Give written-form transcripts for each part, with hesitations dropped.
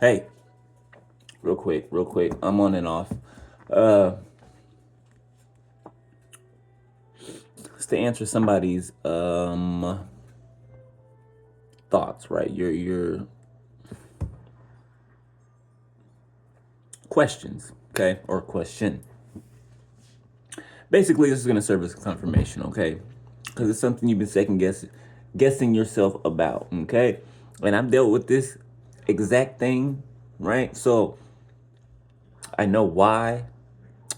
Hey, real quick. I'm on and off. Uh, it's to answer somebody's thoughts, right? Your questions, okay, or question. Basically, this is gonna serve as confirmation, okay? Because it's something you've been guessing yourself about, okay? And I've dealt with this exact thing, right? So I know why,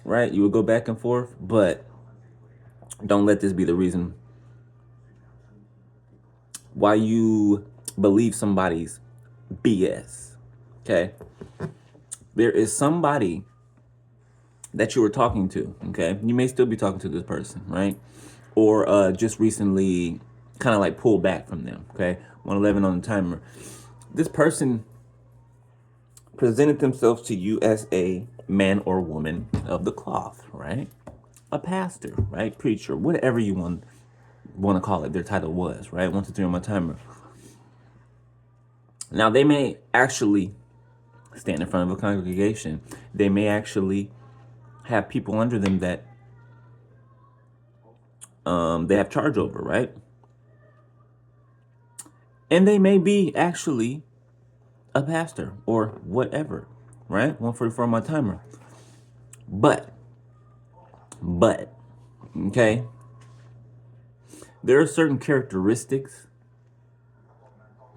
right? You would go back and forth, but don't let this be the reason why you believe somebody's BS. Okay. There is somebody that you were talking to. Okay. You may still be talking to this person, right? Or just recently kind of like pull back from them. Okay. 111 on the timer. This person presented themselves to you as a man or woman of the cloth, right? A pastor, right? Preacher, whatever you want to call it. Their title was, right? 123 on my timer. Now they may actually stand in front of a congregation. They may actually have people under them that they have charge over, right? And they may be actually a pastor or whatever, right? 144 on my timer. But, okay, there are certain characteristics,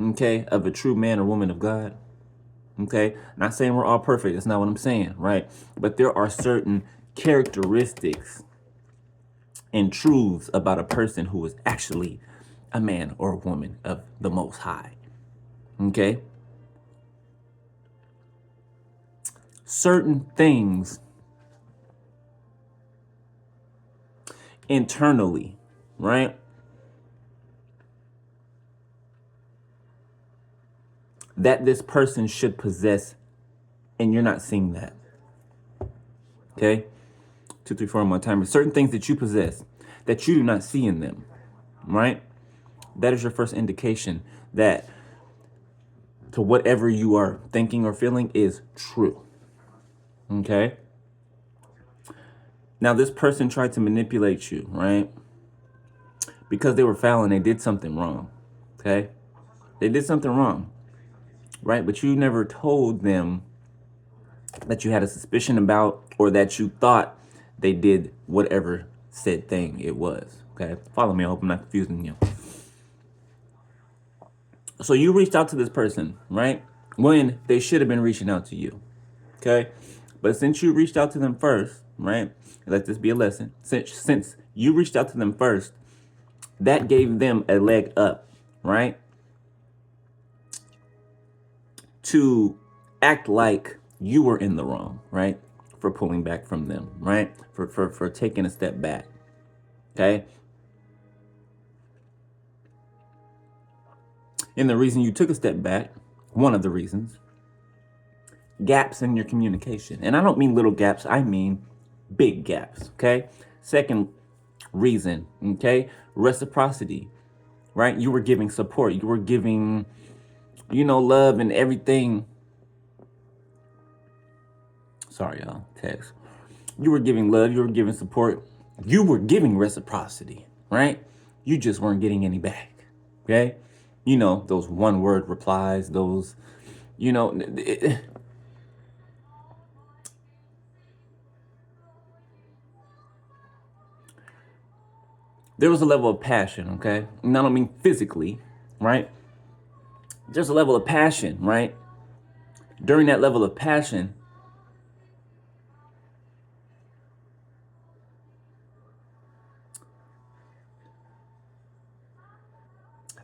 okay, of a true man or woman of God. Okay, not saying we're all perfect. That's not what I'm saying, right? But there are certain characteristics and truths about a person who is actually a man or a woman of the Most High. Okay? Certain things internally, right? That this person should possess, and you're not seeing that. Okay? 2, 3, 4 on my timer. Certain things that you possess that you do not see in them, right? That is your first indication that to whatever you are thinking or feeling is true. Okay? Now, this person tried to manipulate you, right? Because they were foul and they did something wrong. Okay? They did something wrong, right? But you never told them that you had a suspicion about or that you thought they did whatever said thing it was. Okay? Follow me. I hope I'm not confusing you. So you reached out to this person, right? When they should have been reaching out to you. Okay? But since you reached out to them first, right? Let this be a lesson. Since you reached out to them first, that gave them a leg up, right? To act like you were in the wrong, right? For pulling back from them, right? For taking a step back. Okay? And the reason you took a step back, one of the reasons, gaps in your communication. And I don't mean little gaps, I mean big gaps, okay? Second reason, okay? Reciprocity, right? You were giving support. You were giving, love and everything. Sorry, y'all, text. You were giving love. You were giving support. You were giving reciprocity, right? You just weren't getting any back, okay? Those one word replies, those, there was a level of passion, okay? And I don't mean physically, right? There's a level of passion, right? During that level of passion,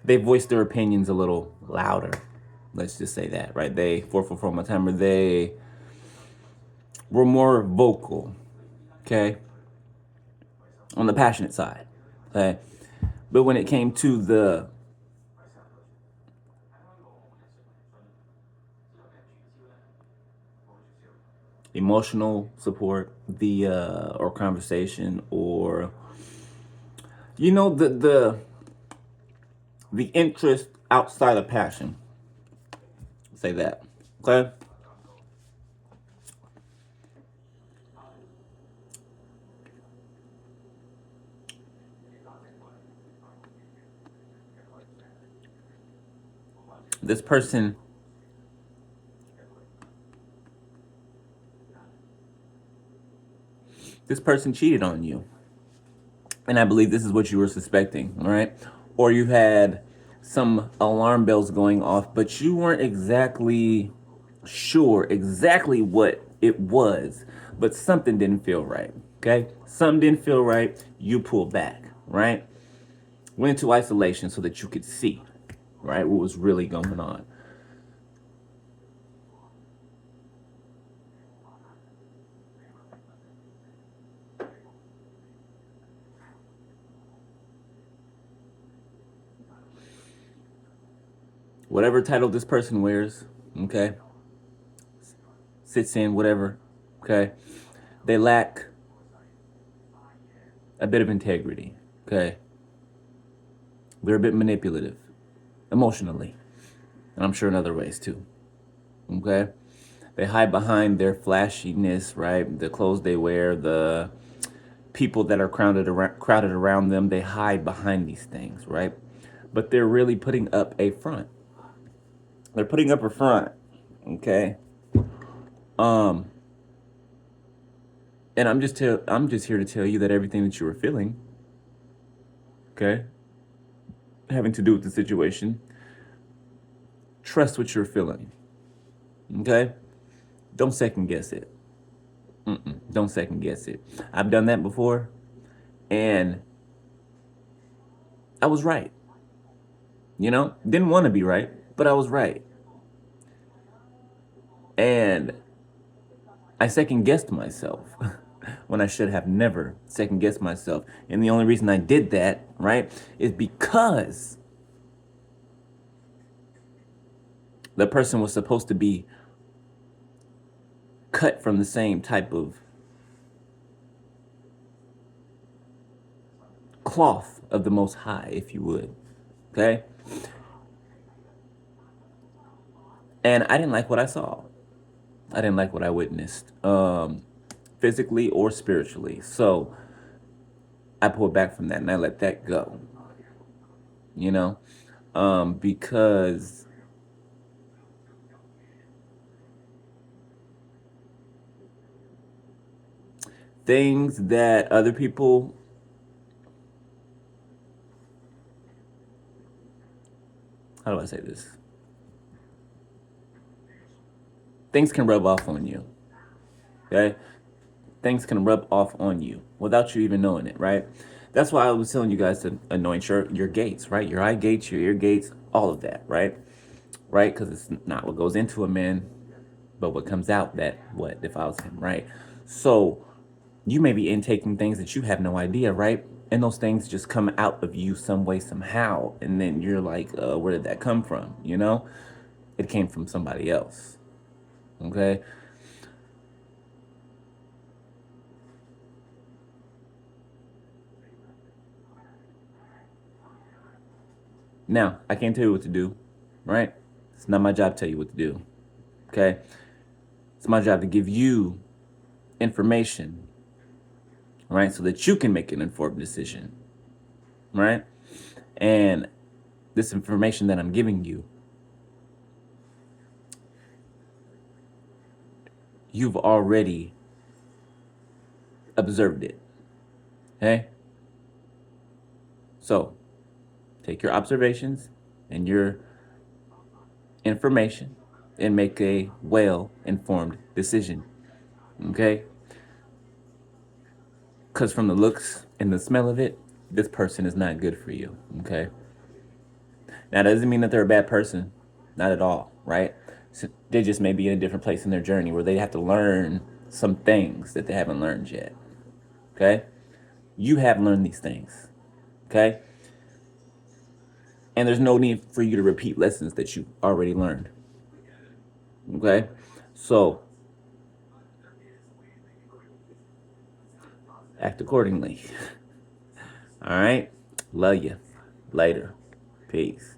they voiced their opinions a little louder. Let's just say that, right? They, 444 my timer, they were more vocal, okay? On the passionate side, okay? But when it came to the emotional support, the or conversation, or the interest outside of passion, say that, okay? This person cheated on you. And I believe this is what you were suspecting, all right? Or you had some alarm bells going off, but you weren't exactly sure exactly what it was, but something didn't feel right, okay? Something didn't feel right. You pulled back, right? Went into isolation so that you could see, right, what was really going on. Whatever title this person wears, okay, sits in, whatever, okay, they lack a bit of integrity, okay? They're a bit manipulative, emotionally, and I'm sure in other ways too, okay? They hide behind their flashiness, right? The clothes they wear, the people that are crowded around them, they hide behind these things, right? But they're really putting up a front. They're putting up a front, okay? Um, and I'm just here to tell you that everything that you were feeling, okay, having to do with the situation, trust what you're feeling, okay? Don't second guess it. Don't second guess it. I've done that before, and I was right. You know, didn't want to be right, but I was right. And I second guessed myself when I should have never second guessed myself. And the only reason I did that, right, is because the person was supposed to be cut from the same type of cloth of the Most High, if you would. Okay? And I didn't like what I saw. I didn't like what I witnessed, physically or spiritually. So I pulled back from that and I let that go. You know, because things that other people, how do I say this? Things can rub off on you. Okay? Things can rub off on you without you even knowing it, right? That's why I was telling you guys to anoint your gates, right? Your eye gates, your ear gates, all of that, right? Right? Because it's not what goes into a man, but what comes out that what defiles him, right? So you may be intaking things that you have no idea, right? And those things just come out of you some way, somehow. And then you're like, where did that come from? You know? It came from somebody else. Okay? Now, I can't tell you what to do, right? It's not my job to tell you what to do. Okay? It's my job to give you information, right? So that you can make an informed decision, right? And this information that I'm giving you, you've already observed it. Okay? So, take your observations and your information and make a well-informed decision. Okay? Because from the looks and the smell of it, this person is not good for you. Okay? Now, that doesn't mean that they're a bad person. Not at all, right? So they just may be in a different place in their journey where they have to learn some things that they haven't learned yet. Okay? You have learned these things. Okay? And there's no need for you to repeat lessons that you already learned. Okay? So, act accordingly. All right? Love you. Later. Peace.